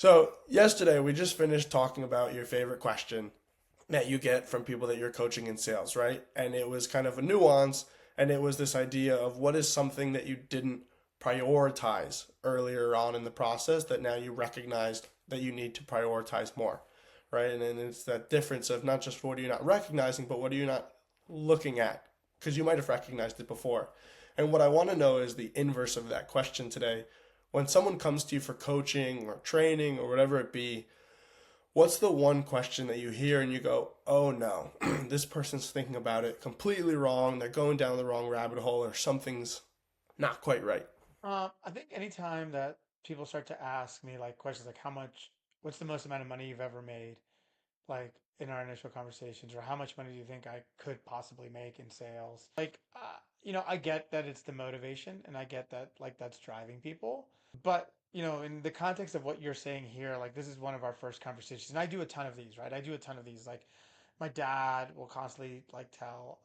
So, yesterday we just finished talking about your favorite question that you get from people that you're coaching in sales, right? And it was kind of a nuance, and it was this idea of what is something that you didn't prioritize earlier on in the process that now you recognized that you need to prioritize more, right? And then it's that difference of not just what are you not recognizing, but what are you not looking at? Because you might have recognized it before. And what I want to know is the inverse of that question today. When someone comes to you for coaching or training or whatever it be, what's the one question that you hear and you go, oh no, this person's thinking about it completely wrong. They're going down the wrong rabbit hole or something's not quite right. I think anytime that people start to ask me like questions like what's the most amount of money you've ever made, like in our initial conversations, or how much money do you think I could possibly make in sales? I get that it's the motivation and I get that like that's driving people. But, in the context of what you're saying here, like this is one of our first conversations, and I do a ton of these, right? I do a ton of these. Like my dad will constantly like tell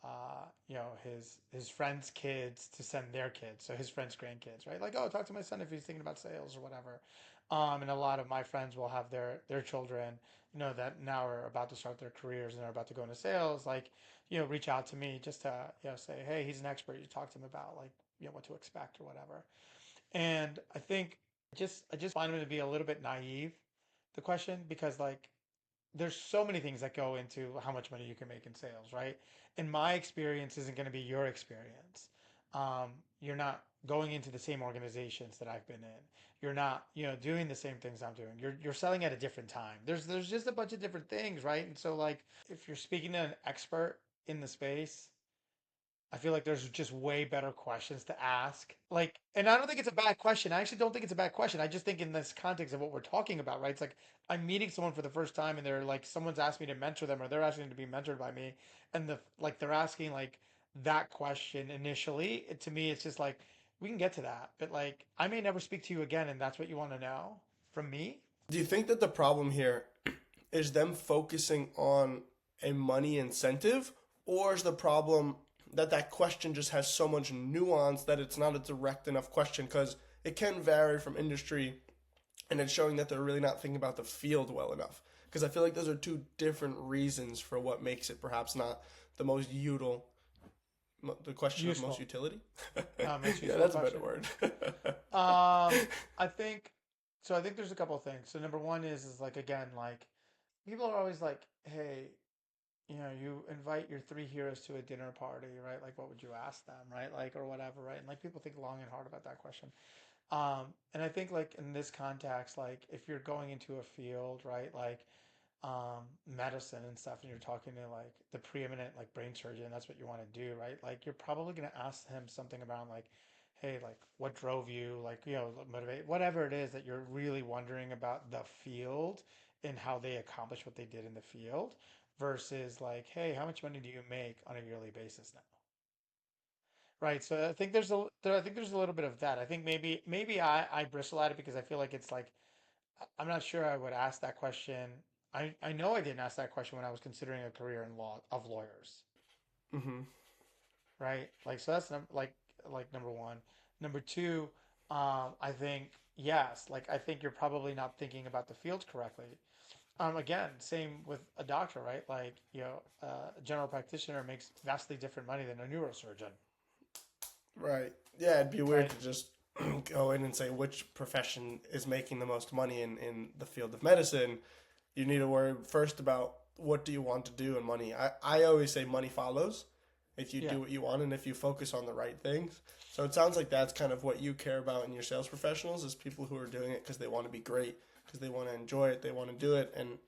his friends' kids to send their kids, so his friends' grandkids, right? Like, oh, talk to my son if he's thinking about sales or whatever. And a lot of my friends will have their children, that now are about to start their careers and are about to go into sales, like, reach out to me just to, say, hey, he's an expert. You talk to him about like, what to expect or whatever. And I think I just find him to be a little bit naive, the question, because like there's so many things that go into how much money you can make in sales, right? And my experience isn't going to be your experience. You're not going into the same organizations that I've been in. You're not, doing the same things I'm doing. You're selling at a different time. There's just a bunch of different things, right? And so like if you're speaking to an expert in the space, I feel like there's just way better questions to ask. Like, and I don't think it's a bad question. I actually don't think it's a bad question. I just think in this context of what we're talking about, right? It's like I'm meeting someone for the first time and they're like someone's asked me to mentor them or they're asking to be mentored by me and they're asking like that question initially. To me it's just like we can get to that, but like I may never speak to you again and that's what you want to know from me. Do you think that the problem here is them focusing on a money incentive, or is the problem that that question just has so much nuance that it's not a direct enough question? Because it can vary from industry and it's showing that they're really not thinking about the field well enough. Because I feel like those are two different reasons for what makes it perhaps not the most util, the question of most Useful. utility. Most Yeah, useful that's a better question. word. I think so. I think there's a couple of things. So number one is like again, like people are always like, hey, you invite your three heroes to a dinner party, right? Like, what would you ask them, right? Like, or whatever, right? And like people think long and hard about that question. And I think like in this context, like if you're going into a field, right, like medicine and stuff, and you're talking to like the preeminent like brain surgeon, that's what you want to do, right? Like you're probably gonna ask him something about like, hey, like what drove you, like motivate, whatever it is that you're really wondering about the field and how they accomplished what they did in the field, versus like, hey, how much money do you make on a yearly basis now? Right. So I think there's a little bit of that. I think maybe I bristle at it because I feel like it's like I'm not sure I would ask that question. I know I didn't ask that question when I was considering a career in law of lawyers, Hmm. right? Like so that's like number one. Number two, I think yes, like I think you're probably not thinking about the field correctly. Again, same with a doctor, right? Like, a general practitioner makes vastly different money than a neurosurgeon, Right. Yeah, it'd be weird right? to just go in and say which profession is making the most money in the field of medicine. You need to worry first about what do you want to do and money. I always say money follows if you Yeah. do what you want and if you focus on the right things. So it sounds like that's kind of what you care about in your sales professionals is people who are doing it because they want to be great, because they want to enjoy it, they want to do it. And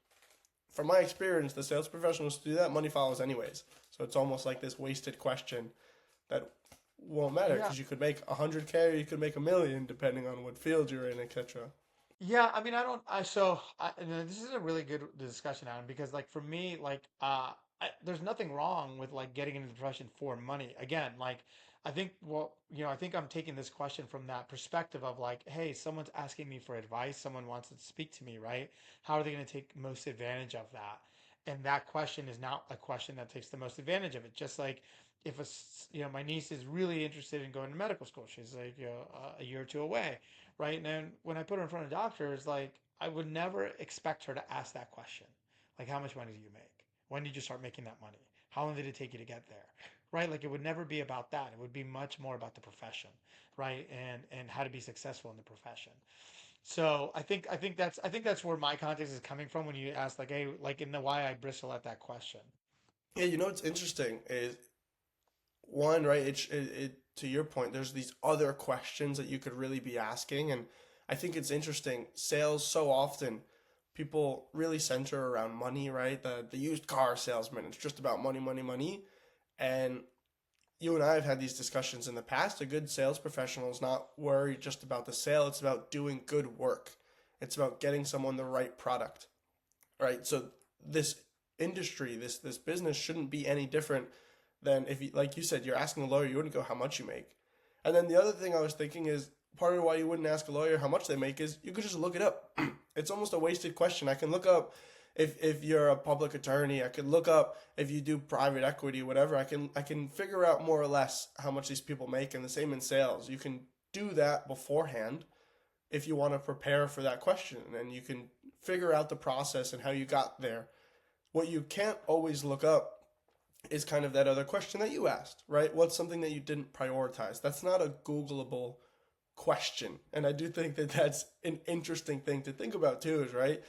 from my experience, the sales professionals do that, money follows anyways. So it's almost like this wasted question that won't matter Yeah. because you could make 100K or you could make a million depending on what field you're in, etc. Yeah, I mean, I don't. I so I, and then this is a really good discussion, Adam, because like for me, like there's nothing wrong with like getting into the profession for money. Again, like I think I think I'm taking this question from that perspective of like, hey, someone's asking me for advice, someone wants to speak to me, right? How are they going to take most advantage of that? And that question is not a question that takes the most advantage of it. Just like if my niece is really interested in going to medical school, she's like, a year or two away, right? And then when I put her in front of doctors, like I would never expect her to ask that question. Like, how much money do you make? When did you start making that money? How long did it take you to get there? Right? Like, it would never be about that. It would be much more about the profession, right? And how to be successful in the profession. So I think that's where my context is coming from when you ask like, hey, like in the why I bristle at that question. Yeah, you know what's interesting is one, right? To your point, there's these other questions that you could really be asking, and I think it's interesting. Sales so often people really center around money, right? The used car salesman, it's just about money, money, money. And you and I have had these discussions in the past. A good sales professional is not worried just about the sale, it's about doing good work. It's about getting someone the right product, right? So this industry, this business shouldn't be any different than if you, like you said, you're asking a lawyer, you wouldn't go how much you make. And then the other thing I was thinking is part of why you wouldn't ask a lawyer how much they make is you could just look it up. It's almost a wasted question. I can look up if you're a public attorney, I could look up if you do private equity, whatever. I can figure out more or less how much these people make, and the same in sales. You can do that beforehand if you want to prepare for that question, and you can figure out the process and how you got there. What you can't always look up is kind of that other question that you asked, right? What's something that you didn't prioritize? That's not a Googleable question. And I do think that that's an interesting thing to think about too, is right?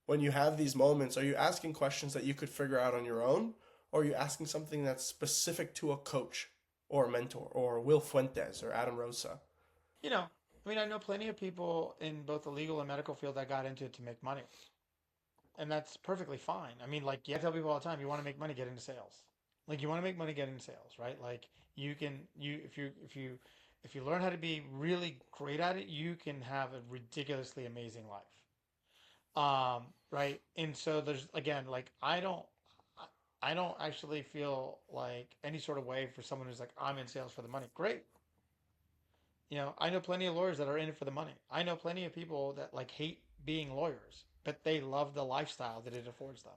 When you have these moments, are you asking questions that you could figure out on your own? Or are you asking something that's specific to a coach or a mentor or Will Fuentes or Adam Rosa? You know, I mean, I know plenty of people in both the legal and medical field that got into it to make money, and that's perfectly fine. I mean, like, yeah, I tell people all the time, you want to make money, get into sales. Like, you want to make money, get into sales, right? Like, you can, you if you learn how to be really great at it, you can have a ridiculously amazing life. Right? And so there's again, like, I don't actually feel like any sort of way for someone who's like, I'm in sales for the money. Great. I know plenty of lawyers that are in it for the money. I know plenty of people that like hate being lawyers, but they love the lifestyle that it affords them.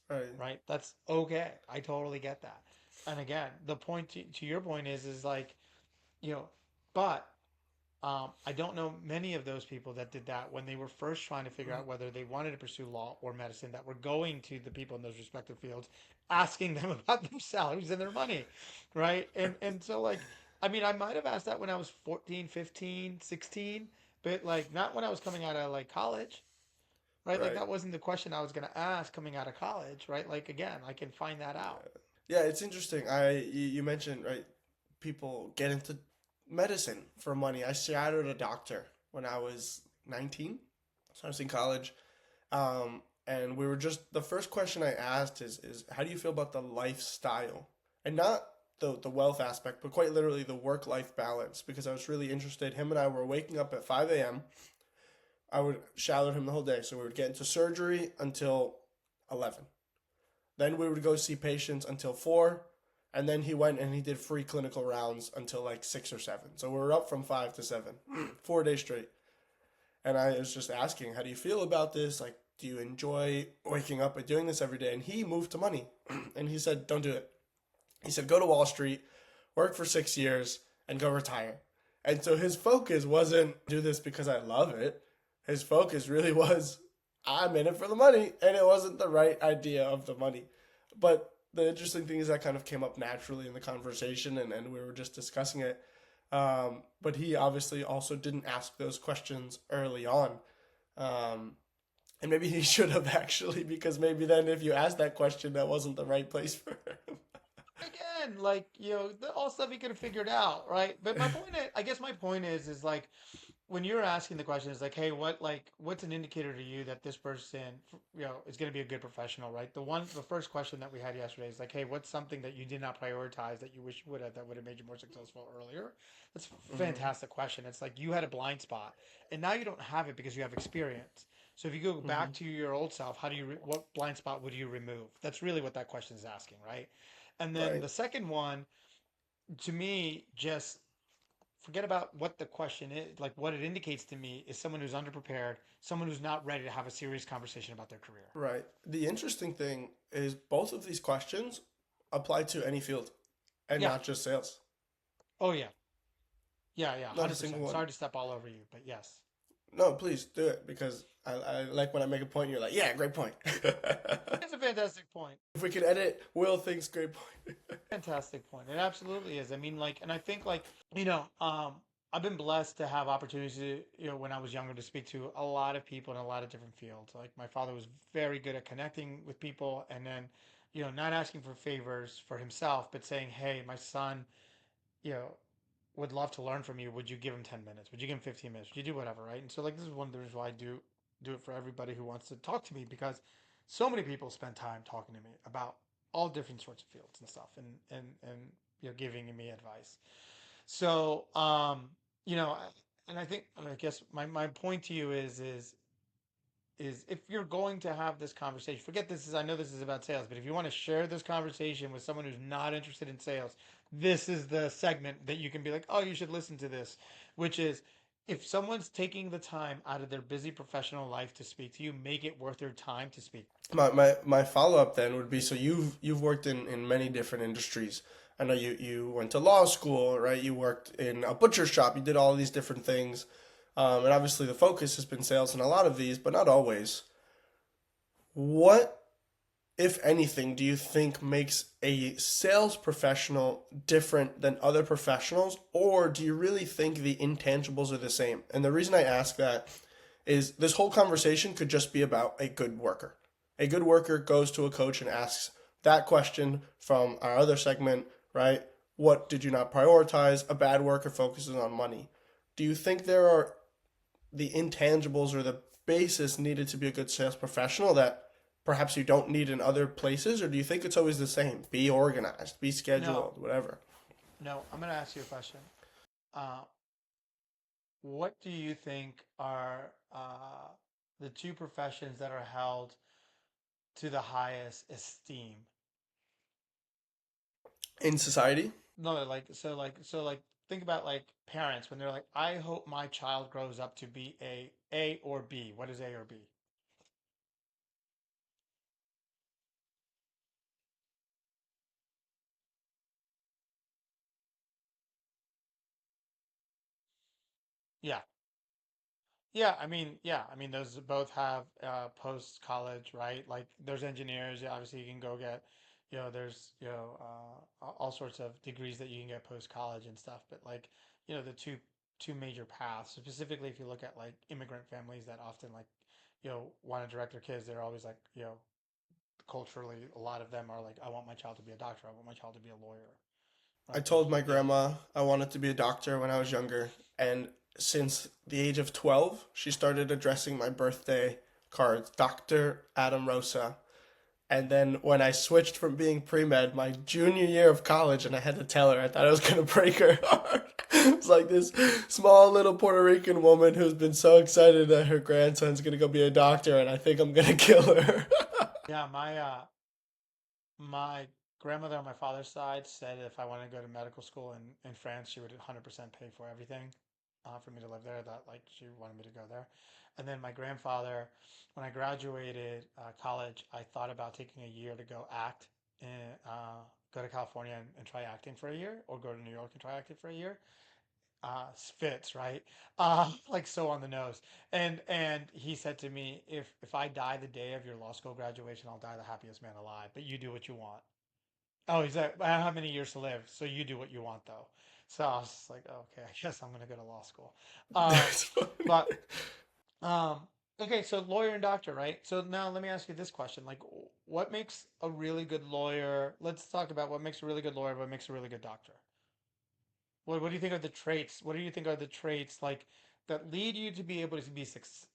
Right. Right? That's okay. I totally get that. And again, the point to your point is like, you know, but I don't know many of those people that did that when they were first trying to figure out whether they wanted to pursue law or medicine, that were going to the people in those respective fields, asking them about their salaries and their money, right? And so like, I mean, I might have asked that when I was 14, 15, 16, but like not when I was coming out of like college, right? Like Right. that wasn't the question I was going to ask coming out of college, right? Like again, I can find that out. Yeah, it's interesting. You mentioned, right, people get into medicine for money. I shadowed a doctor when I was 19. So I was in college. And we were just the first question I asked is how do you feel about the lifestyle? And not the wealth aspect, but quite literally the work life balance, because I was really interested. Him and I were waking up at 5 a.m. I would shadow him the whole day. So we would get into surgery until 11. Then we would go see patients until 4. And then he went and he did free clinical rounds until like 6 or 7. So we were up from 5 to 7, 4 days straight. And I was just asking, how do you feel about this? Like, do you enjoy waking up and doing this every day? And he moved to money. And he said, don't do it. He said, go to Wall Street, work for 6 years, and go retire. And so his focus wasn't do this because I love it. His focus really was I'm in it for the money. And it wasn't the right idea of the money. But the interesting thing is that kind of came up naturally in the conversation, and we were just discussing it. But he obviously also didn't ask those questions early on. Um, and maybe he should have actually, because maybe then if you asked that question, that wasn't the right place for Again, like, all stuff he could have figured out, right? But I guess my point is like, when you're asking the question, is like, hey, what's an indicator to you that this person, is going to be a good professional, right? The first question that we had yesterday is like, hey, what's something that you did not prioritize that you wish you would have, that would have made you more successful earlier? That's a him. fantastic question. It's like you had a blind spot, and now you don't have it because you have experience. So if you go Hmm. back to your old self, what blind spot would you remove? That's really what that question is asking, right? And then Right. the second one, to me, just forget about what the question is. Like, what it indicates to me is someone who's underprepared, someone who's not ready to have a serious conversation about their career. Right. The interesting thing is both of these questions apply to any field and Yeah. not just sales. Oh, yeah. Yeah, yeah. Not a single 100%. one. Sorry to step all over you, but yes. No, please do it because I like when I make a point. You're like, yeah, great point. It's a fantastic point. If we could edit, Will thinks great point. Fantastic point. It absolutely is. I mean, like, and I think, like, you know, I've been blessed to have opportunities to, when I was younger, to speak to a lot of people in a lot of different fields. Like, my father was very good at connecting with people, and then, not asking for favors for himself, but saying, "Hey, my son, you know, would love to learn from you. Would you give him 10 minutes? Would you give him 15 minutes? Would you do whatever?" Right? And so, like, this is one of the reasons why I do it for everybody who wants to talk to me, because so many people spend time talking to me about all different sorts of fields and stuff, and giving me advice. So, you know, and I think, I guess my point to you is if you're going to have this conversation, forget this is, I know this is about sales, but if you want to share this conversation with someone who's not interested in sales, this is the segment that you can be like, oh, you should listen to this, which is, if someone's taking the time out of their busy professional life to speak to you, make it worth their time to speak. My follow up then would be, so you've worked in many different industries. I know you went to law school, right? You worked in a butcher shop. You did all these different things, and obviously the focus has been sales in a lot of these, but not always. What, if anything, do you think makes a sales professional different than other professionals, or do you really think the intangibles are the same? And the reason I ask that is this whole conversation could just be about a good worker. A good worker goes to a coach and asks that question from our other segment, right? What did you not prioritize? A bad worker focuses on money. Do you think there are the intangibles or the basis needed to be a good sales professional that perhaps you don't need in other places, or do you think it's always the same? Be organized, be No, scheduled, whatever. no, I'm going to ask you a question. Uh, what do you think are the two professions that are held to the highest esteem? In society, No, like think about like parents when they're like, I hope my child grows up to be A or B. What is A or B? Yeah. Yeah, I mean those both have post college, right? Like there's engineers, yeah, obviously you can go get, there's, all sorts of degrees that you can get post college and stuff, but like, the two major paths, specifically if you look at like immigrant families that often like, want to direct their kids, they're always like, culturally, a lot of them are like, I want my child to be a doctor, I want my child to be a lawyer, I right? told my grandma I wanted to be a doctor when I was younger, and since the age of 12, she started addressing my birthday cards Dr. Adam Rosa. And then when I switched from being pre med my junior year of college, and I had to tell her, I thought I was going to break her heart. It's like this small little Puerto Rican woman who's been so excited that her grandson's going to go be a doctor, and I think I'm going to kill her. Yeah, my grandmother on my father's side said if I wanted to go to medical school in France, she would 100% pay for everything for me to live there. That like she wanted me to go there. And then my grandfather, when I graduated college, I thought about taking a year to go act in, go to California and try acting for a year, or go to New York and try acting for a year. Fits, right? Like so on the nose. And he said to me, if I die the day of your law school graduation, I'll die the happiest man alive. But you do what you want. Oh, he's like, I don't have many years to live, so you do what you want though. So I was just like, okay, I guess I'm gonna go to law school. Um, That's funny. but um, okay, so lawyer and doctor, right? So now let me ask you this question: like, what makes a really good lawyer? Let's talk about what makes a really good lawyer, what makes a really good doctor. What do you think are the traits? What do you think are the traits like that lead you to be able to be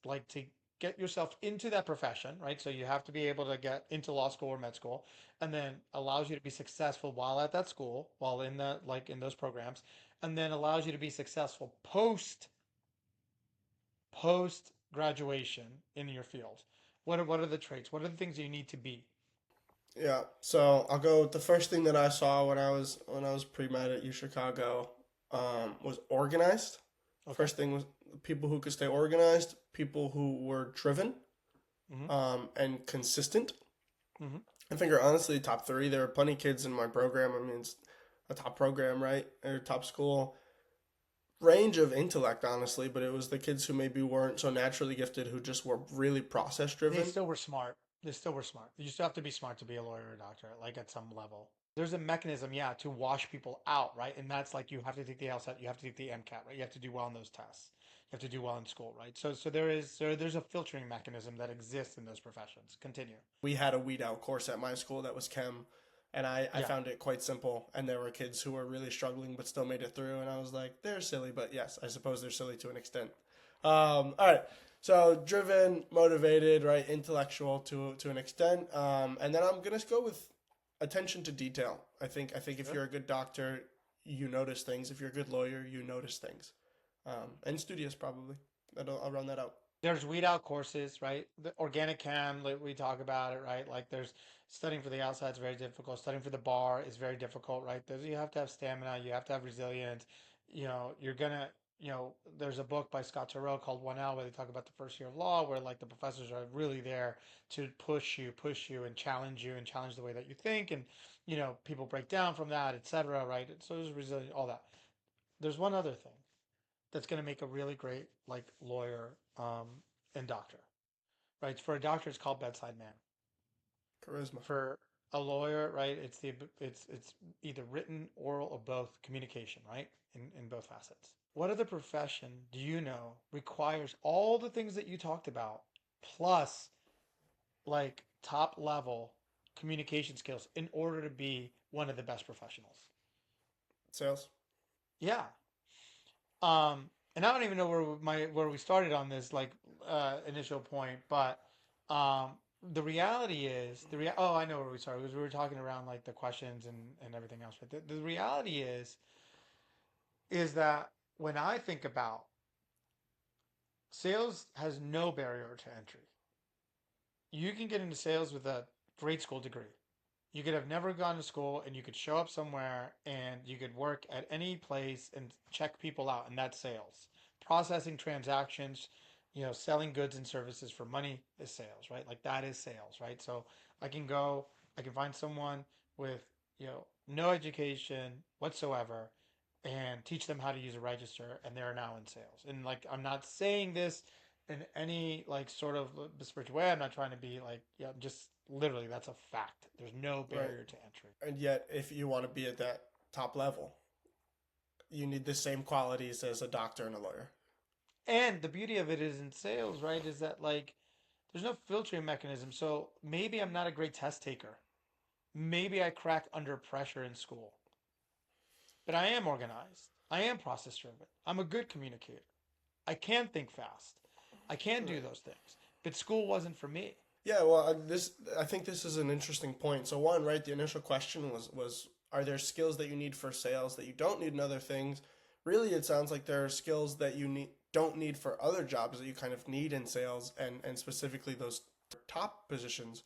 like to get yourself into that profession, right? So you have to be able to get into law school or med school, and then allows you to be successful while at that school, while in the like in those programs, and then allows you to be successful post graduation in your field. What are the traits? What are the things you need to be? Yeah, so I'll go with the first thing that I saw when I was pre med at U Chicago, was organized. Okay. First thing was people who could stay organized, people who were driven, Mm-hmm. and consistent. Mm-hmm. I think are honestly top three. There are plenty of kids in my program. I mean, it's a top program, right? Or top school. range of intellect, honestly, but it was the kids who maybe weren't so naturally gifted who just were really process They driven. still were smart. They still were smart. You still have to be smart to be a lawyer or a doctor, like at some level. There's a mechanism, yeah, to wash people out, right? And that's like you have to take the LSAT, you have to take the MCAT, right? You have to do well in those tests. You have to do well in school, right? So there's a filtering mechanism that exists in those professions. Continue. We had a weed out course at my school that was chem, and I Yeah. found it quite simple. And there were kids who were really struggling but still made it through, and I was like, they're silly, but yes, I suppose they're silly to an extent. All right. So driven, motivated, right, intellectual to an extent, and then I'm gonna go with attention to detail. I think if Sure. you're a good doctor, you notice things. If you're a good lawyer, you notice things, and studious probably. I'll run that out. There's weed out courses, right? The organic chem, like we talk about it, right? Like there's studying for the outside is very difficult. Studying for the bar is very difficult, right? There's, you have to have stamina, you have to have resilience. You're gonna, there's a book by Scott Turow called 1L where they talk about the first year of law, where like the professors are really there to push you, and challenge the way that you think, and people break down from that, etc. Right? So there's resilience, all that. There's one other thing that's going to make a really great like lawyer and doctor, right? For a doctor, it's called bedside manner. Charisma. For a lawyer, right, it's either written, oral, or both communication, right? In both facets. What other profession do you know requires all the things that you talked about, plus like top level communication skills in order to be one of the best professionals? Sales. Yeah. And I don't even know where we started on this like initial point, but um, the reality is oh, I know where we started because we were talking around like the questions and everything else. But the reality is that when I think about sales has no barrier to entry. You can get into sales with a grade school degree. You could have never gone to school and you could show up somewhere and you could work at any place and check people out, and that's sales. Processing transactions, selling goods and services for money is sales, right? Like that is sales, right? So I can go, I can find someone with, no education whatsoever and teach them how to use a register and they're now in sales. And like I'm not saying this in any like sort of spiritual way. I'm not trying to be like, yeah, just literally that's a fact. There's no Right. barrier to entry. And yet, if you want to be at that top level, you need the same qualities as a doctor and a lawyer. And the beauty of it is in sales, right? Is that like there's no filtering mechanism. So maybe I'm not a great test taker. Maybe I crack under pressure in school. But I am organized. I am process driven. I'm a good communicator. I can think fast. I can do Right. those things. But school wasn't for me. Yeah, well, I think this is an interesting point. So one, right, the initial question was are there skills that you need for sales that you don't need in other things? Really, it sounds like there are skills that you need don't need for other jobs that you kind of need in sales and specifically those top positions.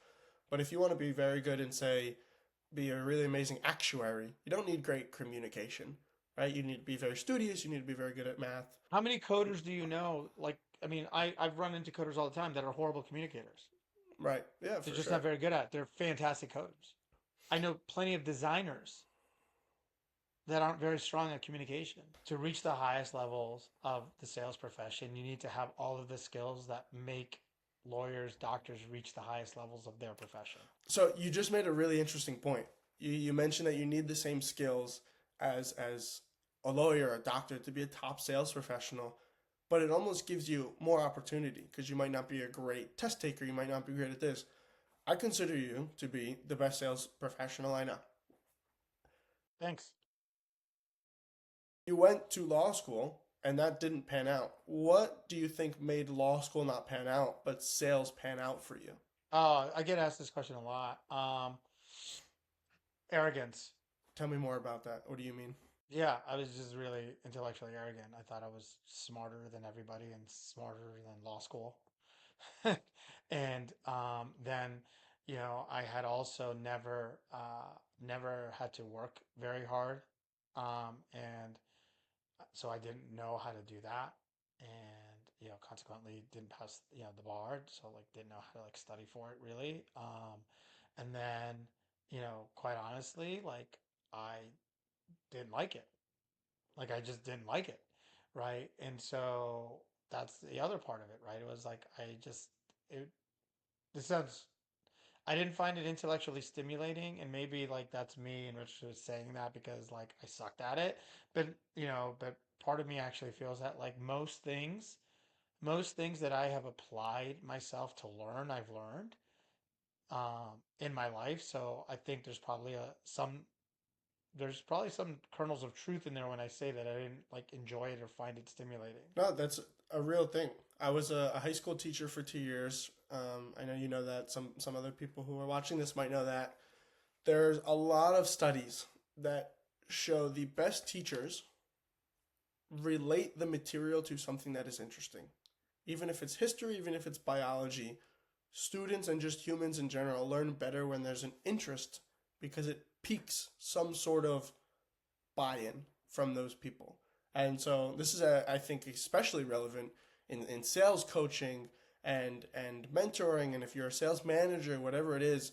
But if you want to be very good and say be a really amazing actuary, you don't need great communication, right? You need to be very studious, you need to be very good at math. How many coders do you know? Like, I mean, I've run into coders all the time that are horrible communicators. Right. Yeah, They're for just not sure. very good at it. They're fantastic coders. I know plenty of designers that aren't very strong at communication. To reach the highest levels of the sales profession, you need to have all of the skills that make lawyers, doctors reach the highest levels of their profession. So you just made a really interesting point. You mentioned that you need the same skills as a lawyer, a doctor to be a top sales professional, but it almost gives you more opportunity because you might not be a great test taker, you might not be great at this. I consider you to be the best sales professional I know. Thanks. You went to law school and that didn't pan out. What do you think made law school not pan out, but sales pan out for you? I get asked this question a lot. Arrogance. Tell me more about that. What do you mean? Yeah, I was just really intellectually arrogant. I thought I was smarter than everybody and smarter than law school. And then, I had also never had to work very hard. And so I didn't know how to do that. And, consequently didn't pass, the bar. So like didn't know how to like study for it really. And then, quite honestly, like I didn't like it. Like I just didn't like it. right? And so that's the other part of it, right? It was like it this sounds I didn't find it intellectually stimulating, and maybe like that's me and Rich was saying that because like I sucked at it. But but part of me actually feels that like most things that I have applied myself to learn, I've learned in my life. So I think there's probably some kernels of truth in there when I say that I didn't like enjoy it or find it stimulating. No, that's a real thing. I was a high school teacher for 2 years. I know you know that. Some other people who are watching this might know that. There's a lot of studies that show the best teachers relate the material to something that is interesting. Even if it's history, even if it's biology, students and just humans in general learn better when there's an interest because it piques some sort of buy-in from those people. And so this is, I think, especially relevant in sales coaching and mentoring. And if you're a sales manager, whatever it is,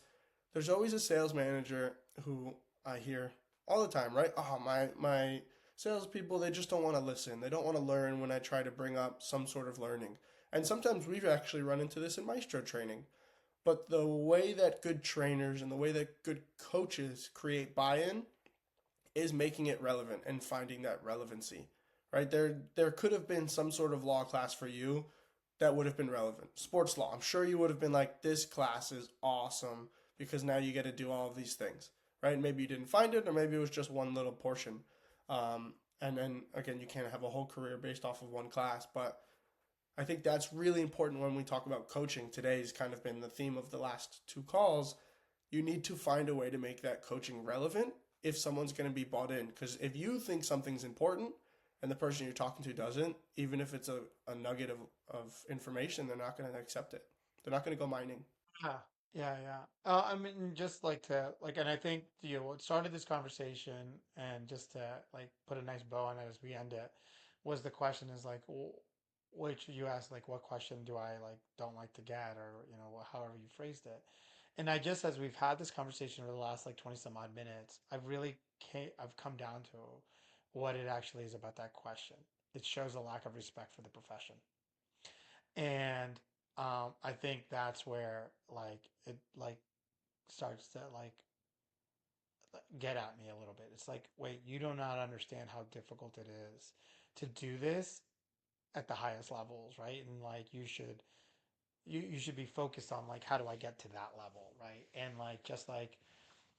there's always a sales manager who I hear all the time, right? Oh, my salespeople, they just don't want to listen. They don't want to learn when I try to bring up some sort of learning. And sometimes we've actually run into this in Maestro training. But the way that good trainers and the way that good coaches create buy-in is making it relevant and finding that relevancy, right? There could have been some sort of law class for you that would have been relevant. Sports law. I'm sure you would have been like, this class is awesome because now you get to do all of these things, right? Maybe you didn't find it, or maybe it was just one little portion. And then again, you can't have a whole career based off of one class, but I think that's really important when we talk about coaching. Today's kind of been the theme of the last two calls. You need to find a way to make that coaching relevant if someone's going to be bought in. Because if you think something's important and the person you're talking to doesn't, even if it's a nugget of information, they're not going to accept it. They're not going to go mining. Yeah, yeah. I mean, just like to like, and I think what started this conversation, and just to like put a nice bow on it as we end it, was the question is like, which you asked like, what question do I like don't like to get, or however you phrased it, and I just as we've had this conversation over the last like 20 some odd minutes, I've come down to what it actually is about that question. It shows a lack of respect for the profession. And I think that's where like it like starts to like get at me a little bit. It's like, wait, you do not understand how difficult it is to do this at the highest levels, right? And like you should be focused on like how do I get to that level, right? And like just like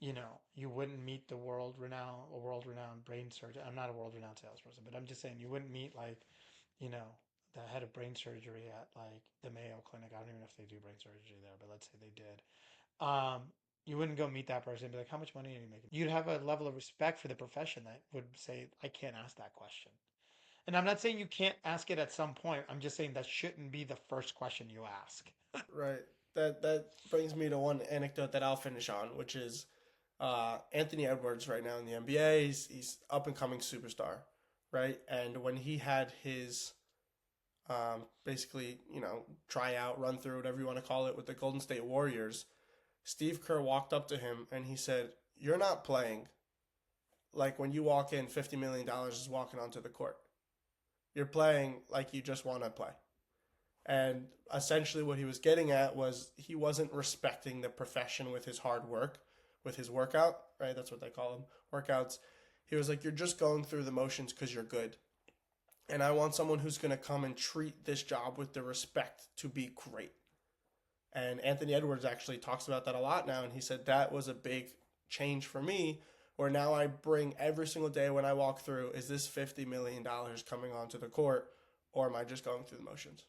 you wouldn't meet a world renowned brain surgeon. I'm not a world renowned salesperson, but I'm just saying you wouldn't meet like you know, the head of brain surgery at like the Mayo Clinic. I don't even know if they do brain surgery there, but let's say they did. Um, you wouldn't go meet that person and be like, how much money are you making? You'd have a level of respect for the profession that would say, I can't ask that question. And I'm not saying you can't ask it at some point. I'm just saying that shouldn't be the first question you ask. Right. That brings me to one anecdote that I'll finish on, which is Anthony Edwards right now in the NBA. He's up and coming superstar, right? And when he had his basically, tryout, run through, whatever you want to call it, with the Golden State Warriors, Steve Kerr walked up to him and he said, "You're not playing like when you walk in, $50 million is walking onto the court. You're playing like you just want to play." And essentially, what he was getting at was he wasn't respecting the profession with his hard work, with his workout, right? That's what they call them, workouts. He was like, "You're just going through the motions because you're good. And I want someone who's going to come and treat this job with the respect to be great." And Anthony Edwards actually talks about that a lot now. And he said that was a big change for me, where now I bring every single day when I walk through, is this $50 million coming onto the court, or am I just going through the motions?